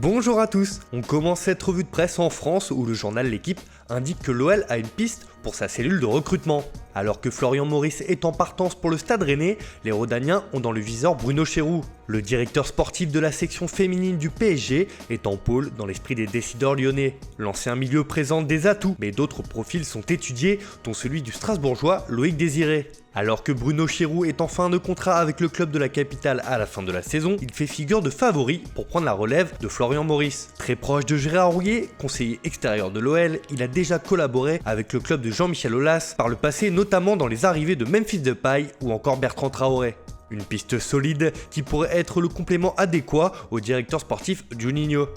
Bonjour à tous, on commence cette revue de presse en France où le journal L'Équipe indique que l'OL a une piste pour sa cellule de recrutement. Alors que Florian Maurice est en partance pour le Stade Rennais, les Rodaniens ont dans le viseur Bruno Chéroux. Le directeur sportif de la section féminine du PSG est en pôle dans l'esprit des décideurs lyonnais. L'ancien milieu présente des atouts, mais d'autres profils sont étudiés, dont celui du Strasbourgeois Loïc Désiré. Alors que Bruno Chéroux est en fin de contrat avec le club de la capitale à la fin de la saison, il fait figure de favori pour prendre la relève de Florian Maurice. Très proche de Gérard Rouillet, conseiller extérieur de l'OL, il a déjà collaboré avec le club de Jean-Michel Aulas par le passé, notamment dans les arrivées de Memphis Depay ou encore Bertrand Traoré. Une piste solide qui pourrait être le complément adéquat au directeur sportif Juninho.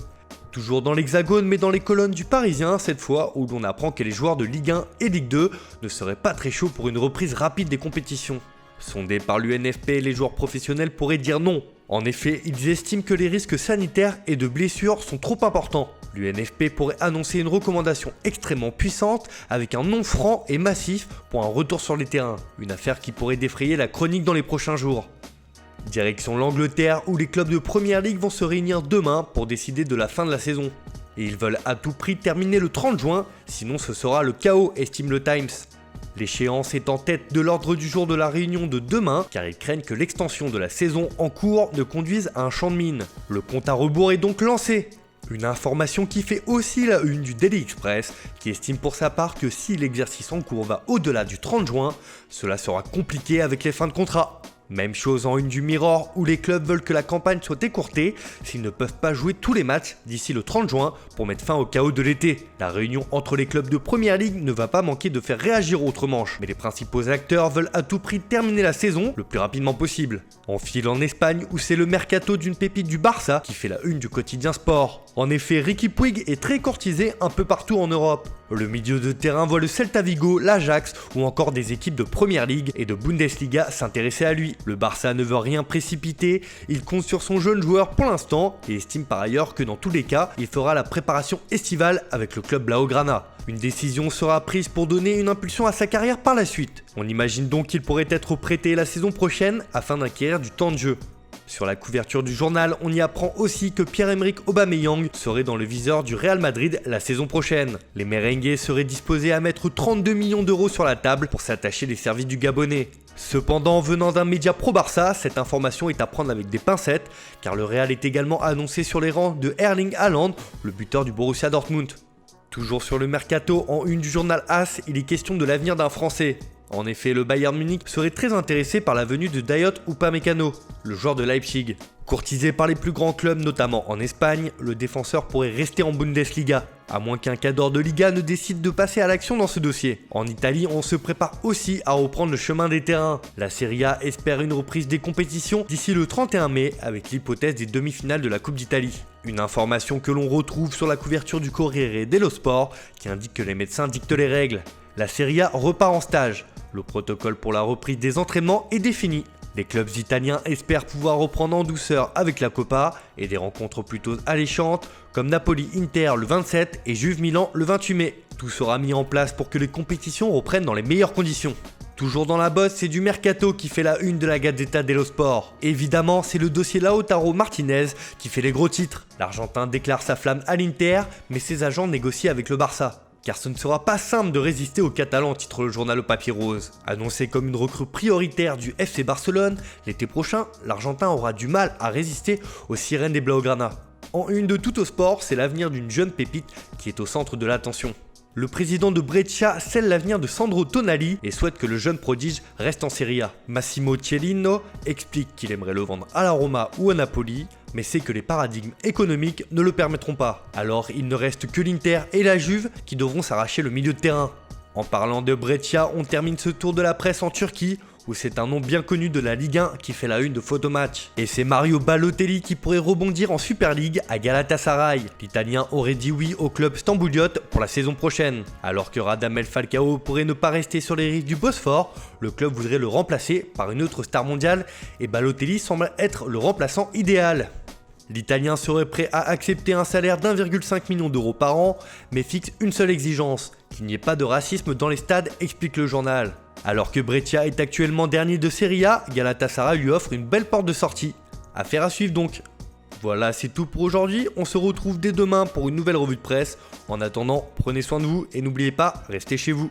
Toujours dans l'Hexagone mais dans les colonnes du Parisien cette fois, où l'on apprend que les joueurs de Ligue 1 et Ligue 2 ne seraient pas très chauds pour une reprise rapide des compétitions. Sondés par l'UNFP, les joueurs professionnels pourraient dire non. En effet, ils estiment que les risques sanitaires et de blessures sont trop importants. L'UNFP pourrait annoncer une recommandation extrêmement puissante avec un non franc et massif pour un retour sur les terrains. Une affaire qui pourrait défrayer la chronique dans les prochains jours. Direction l'Angleterre où les clubs de Première Ligue vont se réunir demain pour décider de la fin de la saison. Et ils veulent à tout prix terminer le 30 juin, sinon ce sera le chaos, estime le Times. L'échéance est en tête de l'ordre du jour de la réunion de demain car ils craignent que l'extension de la saison en cours ne conduise à un champ de mine. Le compte à rebours est donc lancé. Une information qui fait aussi la une du Daily Express, qui estime pour sa part que si l'exercice en cours va au-delà du 30 juin, cela sera compliqué avec les fins de contrat. Même chose en une du Mirror où les clubs veulent que la campagne soit écourtée s'ils ne peuvent pas jouer tous les matchs d'ici le 30 juin pour mettre fin au chaos de l'été. La réunion entre les clubs de Première Ligue ne va pas manquer de faire réagir autre manche, mais les principaux acteurs veulent à tout prix terminer la saison le plus rapidement possible. On file en Espagne où c'est le mercato d'une pépite du Barça qui fait la une du quotidien Sport. En effet, Riqui Puig est très courtisé un peu partout en Europe. Le milieu de terrain voit le Celta Vigo, l'Ajax ou encore des équipes de Première Ligue et de Bundesliga s'intéresser à lui. Le Barça ne veut rien précipiter, il compte sur son jeune joueur pour l'instant et estime par ailleurs que dans tous les cas, il fera la préparation estivale avec le club Blaugrana. Une décision sera prise pour donner une impulsion à sa carrière par la suite. On imagine donc qu'il pourrait être prêté la saison prochaine afin d'acquérir du temps de jeu. Sur la couverture du journal, on y apprend aussi que Pierre-Emerick Aubameyang serait dans le viseur du Real Madrid la saison prochaine. Les merengues seraient disposés à mettre 32 millions d'euros sur la table pour s'attacher des services du Gabonais. Cependant, venant d'un média pro-Barça, cette information est à prendre avec des pincettes, car le Real est également annoncé sur les rangs de Erling Haaland, le buteur du Borussia Dortmund. Toujours sur le mercato, en une du journal AS, il est question de l'avenir d'un Français. En effet, le Bayern Munich serait très intéressé par la venue de Dayot Upamecano, le joueur de Leipzig. Courtisé par les plus grands clubs, notamment en Espagne, le défenseur pourrait rester en Bundesliga, à moins qu'un cadre de Liga ne décide de passer à l'action dans ce dossier. En Italie, on se prépare aussi à reprendre le chemin des terrains. La Serie A espère une reprise des compétitions d'ici le 31 mai avec l'hypothèse des demi-finales de la Coupe d'Italie. Une information que l'on retrouve sur la couverture du Corriere dello Sport qui indique que les médecins dictent les règles. La Serie A repart en stage. Le protocole pour la reprise des entraînements est défini. Les clubs italiens espèrent pouvoir reprendre en douceur avec la Coppa et des rencontres plutôt alléchantes comme Napoli-Inter le 27 et Juve-Milan le 28 mai. Tout sera mis en place pour que les compétitions reprennent dans les meilleures conditions. Toujours dans la bosse, c'est du mercato qui fait la une de la Gazzetta dello Sport. Évidemment, c'est le dossier Lautaro Martinez qui fait les gros titres. L'Argentin déclare sa flamme à l'Inter, mais ses agents négocient avec le Barça. Car ce ne sera pas simple de résister aux Catalans, titre le journal au papier rose. Annoncé comme une recrue prioritaire du FC Barcelone, l'été prochain, l'Argentin aura du mal à résister aux sirènes des Blaugrana. En une de Tutto Sport, c'est l'avenir d'une jeune pépite qui est au centre de l'attention. Le président de Brescia scelle l'avenir de Sandro Tonali et souhaite que le jeune prodige reste en Serie A. Massimo Cielino explique qu'il aimerait le vendre à la Roma ou à Napoli, mais sait que les paradigmes économiques ne le permettront pas. Alors il ne reste que l'Inter et la Juve qui devront s'arracher le milieu de terrain. En parlant de Brescia, on termine ce tour de la presse en Turquie, où c'est un nom bien connu de la Ligue 1 qui fait la une de Photomatch. Et c'est Mario Balotelli qui pourrait rebondir en Super League à Galatasaray. L'Italien aurait dit oui au club stambouliote pour la saison prochaine. Alors que Radamel Falcao pourrait ne pas rester sur les rives du Bosphore, le club voudrait le remplacer par une autre star mondiale et Balotelli semble être le remplaçant idéal. L'Italien serait prêt à accepter un salaire d'1,5 million d'euros par an, mais fixe une seule exigence, qu'il n'y ait pas de racisme dans les stades, explique le journal. Alors que Brescia est actuellement dernier de Serie A, Galatasaray lui offre une belle porte de sortie. Affaire à suivre donc. Voilà, c'est tout pour aujourd'hui, on se retrouve dès demain pour une nouvelle revue de presse. En attendant, prenez soin de vous et n'oubliez pas, restez chez vous.